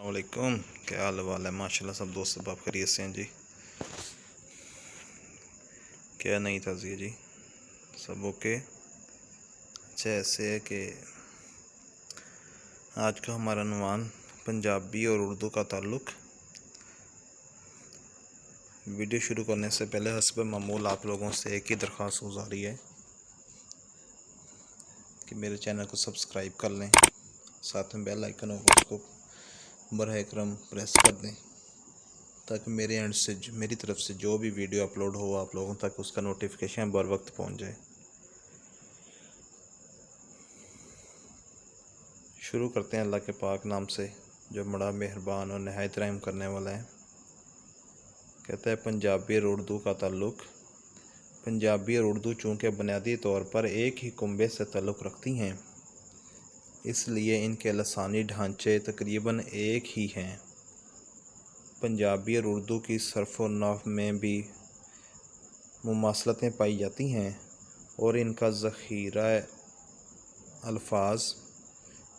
वालेकुम, क्या हाल वाल है। माशाल्लाह सब दोस्त सब आप खैरियत से हैं जी। क्या नहीं था जी, सब ओके। अच्छा ऐसे है कि आज का हमारा अनुमान पंजाबी और उर्दू का ताल्लुक़। वीडियो शुरू करने से पहले हस्ब मामूल आप लोगों से एक ही दरख्वास्त गुजारी है कि मेरे चैनल को सब्सक्राइब कर लें, साथ में बेल आइकन होगा उसको बरए करम प्रेस कर दें ताकि मेरे एंड से मेरी तरफ से जो भी वीडियो अपलोड हो आप लोगों तक उसका नोटिफिकेशन बर वक्त पहुँच जाए। शुरू करते हैं अल्लाह के पाक नाम से जो बड़ा मेहरबान और नहायत रहम करने वाला है। कहता है पंजाबी और उर्दू का ताल्लुक़। पंजाबी और उर्दू चूँकि बुनियादी तौर पर एक ही कुंबे से ताल्लुक़ रखती हैं, इसलिए इनके लसानी ढांचे तकरीबन एक ही हैं। पंजाबी और उर्दू की सर्फ़ और नहव में भी मुमासलतें पाई जाती हैं और इनका ज़ख़ीरा अल्फाज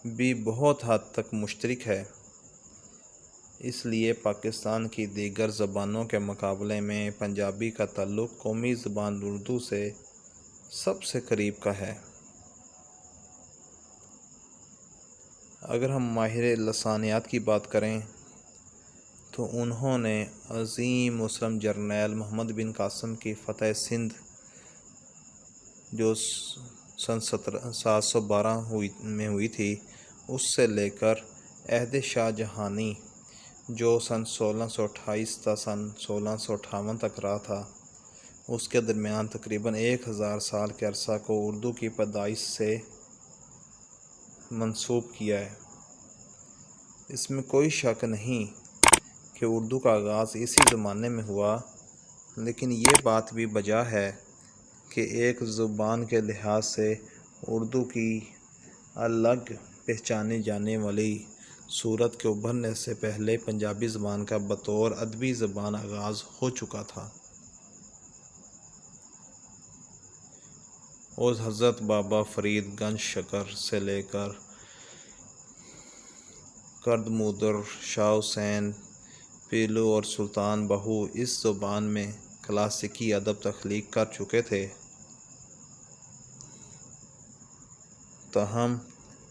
भी बहुत हद तक मुश्तरक है। इसलिए पाकिस्तान की दीगर ज़बानों के मुकाबले में पंजाबी का ताल्लुक़ कौमी ज़बान उर्दू से सबसे करीब का है। अगर हम माहिर लसानियात की बात करें तो उन्होंने अज़ीम मुस्लिम जर्नैल मोहम्मद बिन कासिम की फ़तह सिंध जो सन 712 में हुई थी, उससे लेकर अहद शाहजहानी जो सन 1628 था सन 1658 तक रहा था, उसके दरमियान तकरीबन 1000 साल के अरसा को उर्दू की पैदाइश से मंसूब किया है। इसमें कोई शक नहीं कि उर्दू का आगाज़ इसी ज़माने में हुआ, लेकिन ये बात भी वजह है कि एक ज़ुबान के लिहाज से उर्दू की अलग पहचानी जाने वाली सूरत के उभरने से पहले पंजाबी ज़बान का बतौर अदबी ज़बान आगाज़ हो चुका था और हज़रत बाबा फ़रीद गंज शकर से लेकर कर्दमुदर, शाह हुसैन, पीलू और सुल्तान बहू इस ज़ुबान में क्लासिकी अदब तख्लीक कर चुके थे। ताहम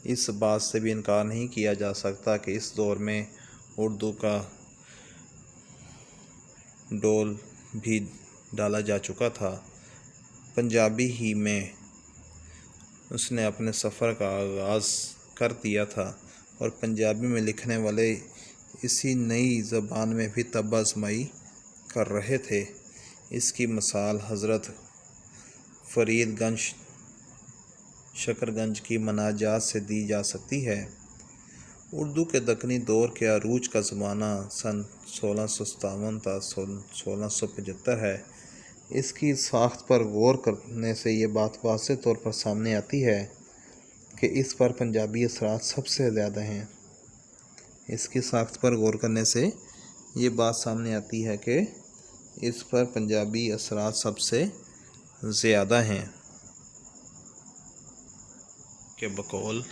इस बात से भी इनकार नहीं किया जा सकता कि इस दौर में उर्दू का डोल भी डाला जा चुका था। पंजाबी ही में उसने अपने सफ़र का आगाज़ कर दिया था और पंजाबी में लिखने वाले इसी नई ज़बान में भी तब आज़माई कर रहे थे। इसकी मिसाल हज़रत फ़रीद गंज शकरगंज की मनाजात से दी जा सकती है। उर्दू के दक्कनी दौर के अरूज का ज़माना सन 1657 था 1675 है। इसकी साख्त पर गौर करने से ये बात वाज़ेह तौर पर सामने आती है कि इस पर पंजाबी असरात सबसे ज़्यादा हैं। इसकी साख्त पर गौर करने से ये बात सामने आती है कि इस पर पंजाबी असरात सबसे ज़्यादा हैं के बकौल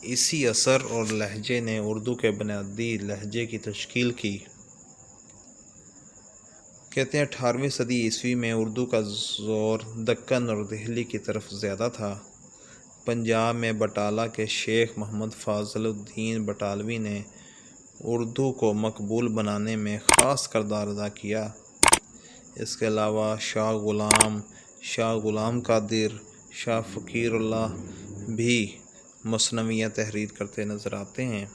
इसी असर और लहजे ने उर्दू के बुनियादी लहजे की तश्कील की। कहते हैं 18वीं सदी ईस्वी में उर्दू का ज़ोर दक्कन और दिल्ली की तरफ ज़्यादा था। पंजाब में बटाला के शेख मोहम्मद फ़ाज़लुद्दीन बटालवी ने उर्दू को मकबूल बनाने में ख़ास किरदार अदा किया। इसके अलावा शाह ग़ुलाम क़ादिर, शाह फ़क़ीरुल्लाह भी मसनवियाँ तहरीर करते नज़र आते हैं।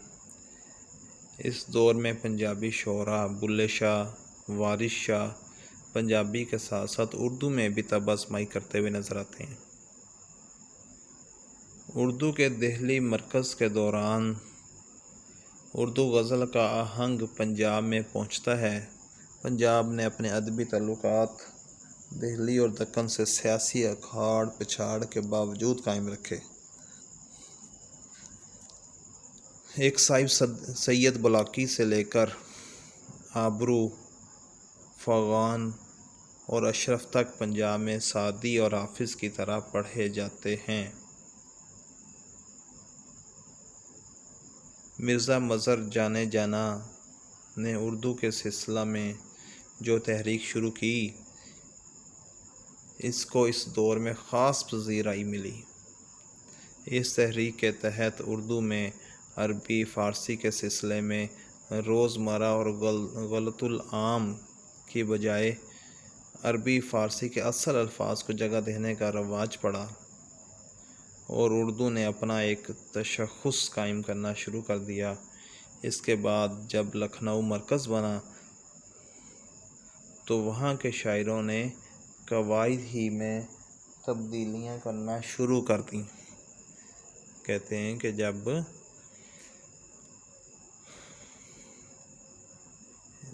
इस दौर में पंजाबी शोरा बुल्ले शाह, वारिस शाह पंजाबी के साथ साथ उर्दू में भी तब आज़माई करते हुए नज़र आते हैं। उर्दू के दिल्ली मरकज़ के दौरान उर्दू गज़ल का आहंग पंजाब में पहुंचता है। पंजाब ने अपने अदबी ताल्लुकात दिल्ली और दक्कन से सियासी अखाड़ पिछाड़ के बावजूद कायम रखे। एक साहिब सैयद बुलाकी से लेकर आबरू, फ़ग़ान और अशरफ तक पंजाब में सादी और हाफिज़ की तरह पढ़े जाते हैं। مرزا مظہر جانے جانا نے اردو کے سلسلہ میں جو تحریک شروع کی، اس کو اس دور میں خاص پذیرائی ملی۔ اس تحریک کے تحت اردو میں عربی فارسی کے سلسلے میں روزمرہ اور غلط العام کی بجائے عربی فارسی کے اصل الفاظ کو جگہ دینے کا رواج پڑا، اور اردو نے اپنا ایک تشخص قائم کرنا شروع کر دیا۔ اس کے بعد جب لکھنؤ مرکز بنا تو وہاں کے شاعروں نے قواعد ہی میں تبدیلیاں کرنا شروع کر دیں۔ کہتے ہیں کہ جب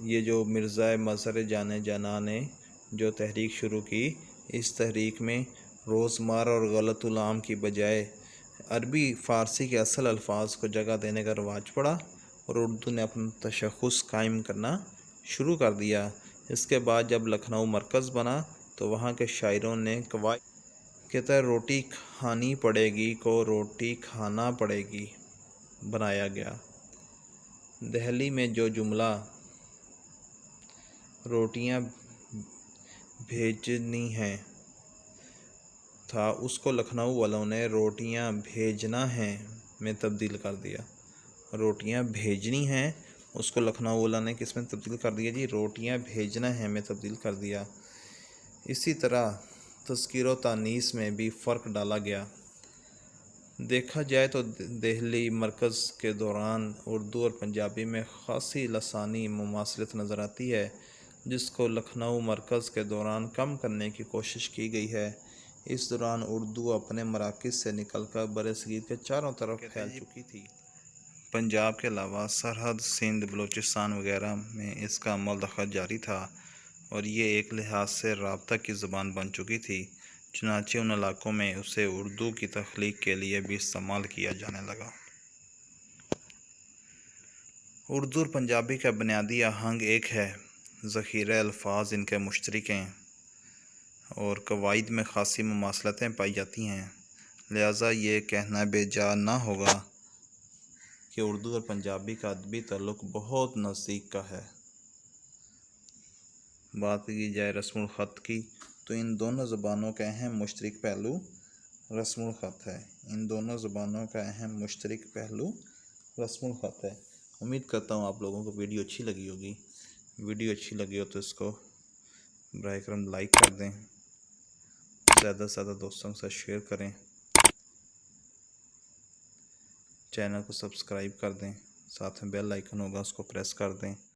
یہ جو مرزا مظہر جانے جانا نے جو تحریک شروع کی، اس تحریک میں روزمرہ اور غلط العام کی بجائے عربی فارسی کے اصل الفاظ کو جگہ دینے کا رواج پڑا، اور اردو نے اپنا تشخص قائم کرنا شروع کر دیا۔ اس کے بعد جب لکھنؤ مرکز بنا تو وہاں کے شاعروں نے قواعد کے تحت روٹی کھانی پڑے گی کو روٹی کھانا پڑے گی بنایا گیا۔ دہلی میں جو جملہ روٹیاں بھیجنی ہیں تھا، اس کو لکھنؤ والوں نے روٹیاں بھیجنا ہیں میں تبدیل کر دیا۔ روٹیاں بھیجنی ہیں اس کو لکھنؤ والوں نے کس میں تبدیل کر دیا جی؟ روٹیاں بھیجنا ہیں میں تبدیل کر دیا۔ اسی طرح تذکیر و تانیث میں بھی فرق ڈالا گیا۔ دیکھا جائے تو دہلی مرکز کے دوران اردو اور پنجابی میں خاصی لسانی مماثلت نظر آتی ہے، جس کو لکھنؤ مرکز کے دوران کم کرنے کی کوشش کی گئی ہے۔ اس دوران اردو اپنے مراکز سے نکل کر برصغیر کے چاروں طرف پھیل چکی تھی۔ پنجاب کے علاوہ سرحد سندھ، بلوچستان وغیرہ میں اس کا عمل دخل جاری تھا، اور یہ ایک لحاظ سے رابطہ کی زبان بن چکی تھی۔ چنانچہ ان علاقوں میں اسے اردو کی تخلیق کے لیے بھی استعمال کیا جانے لگا۔ اردو اور پنجابی کا بنیادی آہنگ ایک ہے، ذخیرہ الفاظ ان کے مشترک ہیں، اور قواعد میں خاصی مماثلتیں پائی جاتی ہیں۔ لہٰذا یہ کہنا بے جا نہ ہوگا کہ اردو اور پنجابی کا ادبی تعلق بہت نزدیک کا ہے۔ بات کی جائے رسم الخط کی تو ان دونوں زبانوں کا اہم مشترک پہلو رسم الخط ہے۔ ان دونوں زبانوں کا اہم مشترک پہلو رسم الخط ہے۔ امید کرتا ہوں آپ لوگوں کو ویڈیو اچھی لگی ہوگی۔ ویڈیو اچھی لگی ہو تو اس کو براہ کرم لائک کر دیں، زیادہ سے زیادہ دوستوں کے ساتھ شیئر کریں، چینل کو سبسکرائب کر دیں، ساتھ میں بیل آئیکن ہوگا اس کو پریس کر دیں۔